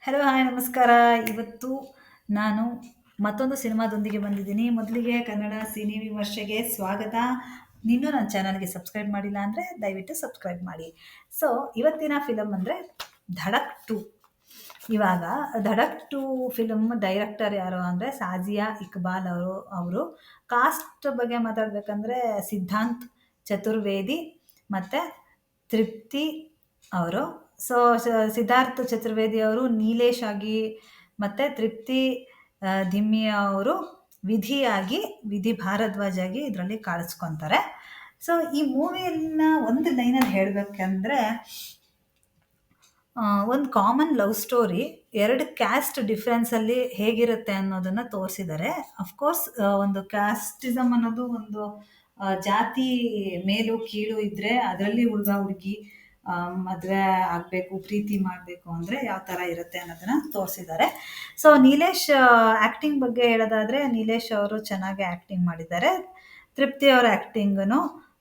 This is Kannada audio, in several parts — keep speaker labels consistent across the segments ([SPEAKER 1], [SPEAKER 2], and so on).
[SPEAKER 1] ಹಲೋ ಹಾಯ್ ನಮಸ್ಕಾರ. ಇವತ್ತು ನಾನು ಮತ್ತೊಂದು ಸಿನಿಮಾದೊಂದಿಗೆ ಬಂದಿದ್ದೀನಿ. ಮೊದಲಿಗೆ ಕನ್ನಡ ಸಿನಿ ವಿಮರ್ಶೆಗೆ ಸ್ವಾಗತ. ಇನ್ನೂ ನನ್ನ ಚಾನಲ್ಗೆ ಸಬ್ಸ್ಕ್ರೈಬ್ ಮಾಡಿಲ್ಲ ಅಂದರೆ ದಯವಿಟ್ಟು ಸಬ್ಸ್ಕ್ರೈಬ್ ಮಾಡಿ. ಸೊ ಇವತ್ತಿನ ಫಿಲಮ್ ಅಂದರೆ ಧಡಕ್ 2. ಇವಾಗ ಧಡಕ್ 2 ಫಿಲಮ್ ಡೈರೆಕ್ಟರ್ ಯಾರು ಅಂದರೆ ಸಾಜಿಯಾ ಇಕ್ಬಾಲ್ ಅವರು. ಕಾಸ್ಟ್ ಬಗ್ಗೆ ಮಾತಾಡಬೇಕಂದ್ರೆ ಸಿದ್ಧಾಂತ್ ಚತುರ್ವೇದಿ ಮತ್ತು ತೃಪ್ತಿ ಅವರು. ಸೊ ಸಿದ್ಧಾರ್ಥ ಚತುರ್ವೇದಿ ಅವರು ನೀಲೇಶ್ ಆಗಿ, ಮತ್ತು ತೃಪ್ತಿ ಧಿಮ್ಮಿ ಅವರು ವಿಧಿ ಭಾರದ್ವಾಜ್ ಆಗಿ ಇದರಲ್ಲಿ ಕಾಣಿಸ್ಕೊತಾರೆ. ಸೊ ಈ ಮೂವಿಯನ್ನ ಒಂದು ಲೈನಲ್ಲಿ ಹೇಳಬೇಕಂದ್ರೆ ಒಂದು ಕಾಮನ್ ಲವ್ ಸ್ಟೋರಿ, ಎರಡು ಕ್ಯಾಸ್ಟ್ ಡಿಫ್ರೆನ್ಸಲ್ಲಿ ಹೇಗಿರುತ್ತೆ ಅನ್ನೋದನ್ನು ತೋರಿಸಿದ್ದಾರೆ. ಅಫ್ಕೋರ್ಸ್ ಒಂದು ಕ್ಯಾಸ್ಟಿಸಮ್ ಅನ್ನೋದು ಒಂದು ಜಾತಿ ಮೇಲು ಕೀಳು ಇದ್ದರೆ ಅದರಲ್ಲಿ ಹುಡುಗ ಹುಡುಗಿ ಮದುವೆ ಆಗಬೇಕು, ಪ್ರೀತಿ ಮಾಡಬೇಕು ಅಂದರೆ ಯಾವ ಥರ ಇರುತ್ತೆ ಅನ್ನೋದನ್ನು ತೋರಿಸಿದ್ದಾರೆ. ಸೊ ನೀಲೇಶ್ ಆ್ಯಕ್ಟಿಂಗ್ ಬಗ್ಗೆ ಹೇಳೋದಾದರೆ ನೀಲೇಶ್ ಅವರು ಚೆನ್ನಾಗಿ ಆ್ಯಕ್ಟಿಂಗ್ ಮಾಡಿದ್ದಾರೆ. ತೃಪ್ತಿ ಅವರ ಆ್ಯಕ್ಟಿಂಗು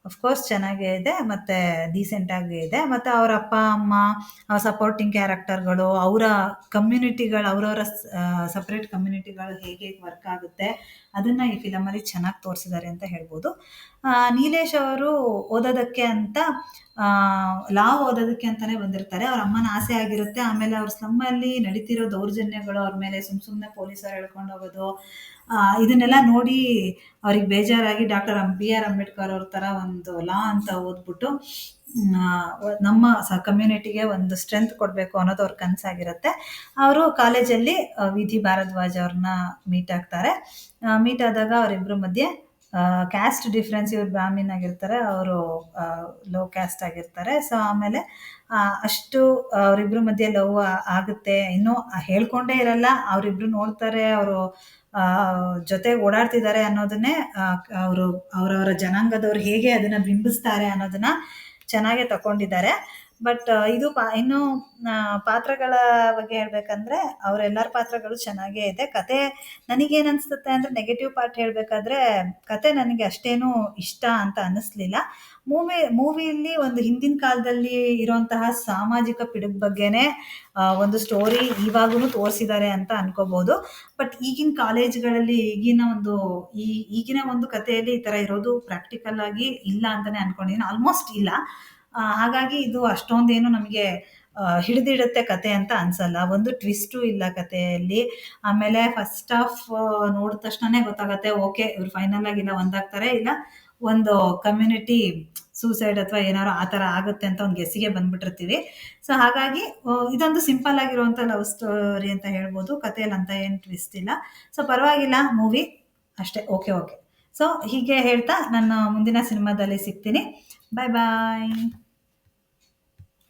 [SPEAKER 1] ಅಫ್ಕೋರ್ಸ್ ಚೆನ್ನಾಗೇ ಇದೆ ಮತ್ತು ಡೀಸೆಂಟಾಗೇ ಇದೆ. ಮತ್ತು ಅವರ ಅಪ್ಪ ಅಮ್ಮ, ಸಪೋರ್ಟಿಂಗ್ ಕ್ಯಾರೆಕ್ಟರ್ಗಳು, ಅವರ ಕಮ್ಯುನಿಟಿಗಳು, ಅವರವರ ಸಪ್ರೇಟ್ ಕಮ್ಯುನಿಟಿಗಳು ಹೇಗೆ ವರ್ಕ್ ಆಗುತ್ತೆ ಅದನ್ನು ಈ ಫಿಲಮಲ್ಲಿ ಚೆನ್ನಾಗಿ ತೋರಿಸಿದ್ದಾರೆ ಅಂತ ಹೇಳ್ಬೋದು. ನೀಲೇಶ್ ಅವರು ಓದೋದಕ್ಕೆ ಅಂತ ಲಾ ಓದೋದಕ್ಕೆ ಅಂತಲೇ ಬಂದಿರ್ತಾರೆ. ಅವ್ರ ಅಮ್ಮನ ಆಸೆ ಆಗಿರುತ್ತೆ. ಆಮೇಲೆ ಅವ್ರ ಸ್ಲಮ್ಮಲ್ಲಿ ನಡೀತಿರೋ ದೌರ್ಜನ್ಯಗಳು, ಅವ್ರ ಮೇಲೆ ಸುಮ್ಮನೆ ಪೊಲೀಸರು ಎಳ್ಕೊಂಡು ಹೋಗೋದು, ಇದನ್ನೆಲ್ಲ ನೋಡಿ ಅವ್ರಿಗೆ ಬೇಜಾರಾಗಿ BR ಅಂಬೇಡ್ಕರ್ ಅವ್ರ ಥರ ಒಂದು ಲಾ ಅಂತ ಓದ್ಬಿಟ್ಟು ನಮ್ಮ ಕಮ್ಯುನಿಟಿಗೆ ಒಂದು ಸ್ಟ್ರೆಂತ್ ಕೊಡಬೇಕು ಅನ್ನೋದು ಅವ್ರ ಕನಸಾಗಿರುತ್ತೆ. ಅವರು ಕಾಲೇಜಲ್ಲಿ ವಿಧಿ ಭಾರದ್ವಾಜ್ ಅವ್ರನ್ನ ಮೀಟ್ ಆಗ್ತಾರೆ. ಮೀಟ್ ಆದಾಗ ಅವರಿಬ್ಬರ ಮಧ್ಯೆ ಕ್ಯಾಸ್ಟ್ ಡಿಫ್ರೆನ್ಸ್, ಇವ್ರು ಬ್ರಾಹ್ಮಿನ್ ಆಗಿರ್ತಾರೆ, ಅವರು ಲೋ ಕ್ಯಾಸ್ಟ್ ಆಗಿರ್ತಾರೆ. ಸೊ ಆಮೇಲೆ ಅಷ್ಟು ಅವರಿಬ್ಬರ ಮಧ್ಯೆ ಲವ್ ಆಗುತ್ತೆ. ಇನ್ನೂ ಹೇಳ್ಕೊಂಡೇ ಇರಲ್ಲ, ಅವರಿಬ್ರು ನೋಡ್ತಾರೆ, ಅವರು ಜೊತೆ ಓಡಾಡ್ತಿದ್ದಾರೆ ಅನ್ನೋದನ್ನೇ ಅವರು ಅವರವರ ಜನಾಂಗದವ್ರು ಹೇಗೆ ಅದನ್ನು ಬಿಂಬಿಸ್ತಾರೆ ಅನ್ನೋದನ್ನ ಚೆನ್ನಾಗೇ ತಗೊಂಡಿದ್ದಾರೆ. ಬಟ್ ಇದು ಇನ್ನು ಪಾತ್ರಗಳ ಬಗ್ಗೆ ಹೇಳ್ಬೇಕಂದ್ರೆ ಅವರೆಲ್ಲರ ಪಾತ್ರಗಳು ಚೆನ್ನಾಗೇ ಇದೆ. ಕತೆ ನನಗೇನು ಅನಿಸುತ್ತೆ ಅಂದರೆ, ನೆಗೆಟಿವ್ ಪಾರ್ಟ್ ಹೇಳಬೇಕಾದ್ರೆ ಕತೆ ನನಗೆ ಅಷ್ಟೇನೂ ಇಷ್ಟ ಅಂತ ಅನ್ನಿಸ್ಲಿಲ್ಲ. ಮೂವಿಯಲ್ಲಿ ಒಂದು ಹಿಂದಿನ ಕಾಲದಲ್ಲಿ ಇರೋಂತಹ ಸಾಮಾಜಿಕ ಪಿಡುಗು ಬಗ್ಗೆನೇ ಒಂದು ಸ್ಟೋರಿ ಇವಾಗೂ ತೋರಿಸಿದ್ದಾರೆ ಅಂತ ಅನ್ಕೋಬೋದು. ಬಟ್ ಈಗಿನ ಕಾಲೇಜ್ಗಳಲ್ಲಿ ಈಗಿನ ಒಂದು ಕಥೆಯಲ್ಲಿ ಈ ಥರ ಇರೋದು ಪ್ರಾಕ್ಟಿಕಲ್ ಆಗಿ ಇಲ್ಲ ಅಂತಲೇ ಅಂದ್ಕೊಂಡಿದ್ದೀನಿ. ಆಲ್ಮೋಸ್ಟ್ ಇಲ್ಲ. ಹಾಗಾಗಿ ಇದು ಅಷ್ಟೊಂದೇನು ನಮಗೆ ಹಿಡಿದಿಡುತ್ತೆ ಕತೆ ಅಂತ ಅನ್ಸಲ್ಲ. ಒಂದು ಟ್ವಿಸ್ಟು ಇಲ್ಲ ಕಥೆಯಲ್ಲಿ. ಆಮೇಲೆ ಫಸ್ಟ್ ಹಾಫ್ ನೋಡಿದ ತಕ್ಷಣನೇ ಗೊತ್ತಾಗುತ್ತೆ, ಓಕೆ ಇವ್ರು ಫೈನಲ್ ಆಗಿ ಇಲ್ಲ ಒಂದಾಗ್ತಾರೆ, ಇಲ್ಲ ಒಂದು ಕಮ್ಯುನಿಟಿ ಸೂಸೈಡ್ ಅಥವಾ ಏನಾದ್ರು ಆ ಥರ ಆಗುತ್ತೆ ಅಂತ ಒಂದು ಗೆಸ್ಸಿಗೆ ಬಂದ್ಬಿಟ್ಟಿರ್ತೀವಿ. ಸೊ ಹಾಗಾಗಿ ಇದೊಂದು ಸಿಂಪಲ್ ಆಗಿರುವಂಥ ಲವ್ ಸ್ಟೋರಿ ಅಂತ ಹೇಳ್ಬೋದು. ಕಥೆಯಲ್ಲಿ ಅಂತ ಏನು ಟ್ವಿಸ್ಟ್ ಇಲ್ಲ. ಸೊ ಪರವಾಗಿಲ್ಲ ಮೂವಿ ಅಷ್ಟೇ, ಓಕೆ. ಸೊ ಹೀಗೆ ಹೇಳ್ತಾ ನನ್ನ ಮುಂದಿನ ಸಿನಿಮಾದಲ್ಲಿ ಸಿಗ್ತೀನಿ. ಬಾಯ್ ಬಾಯ್.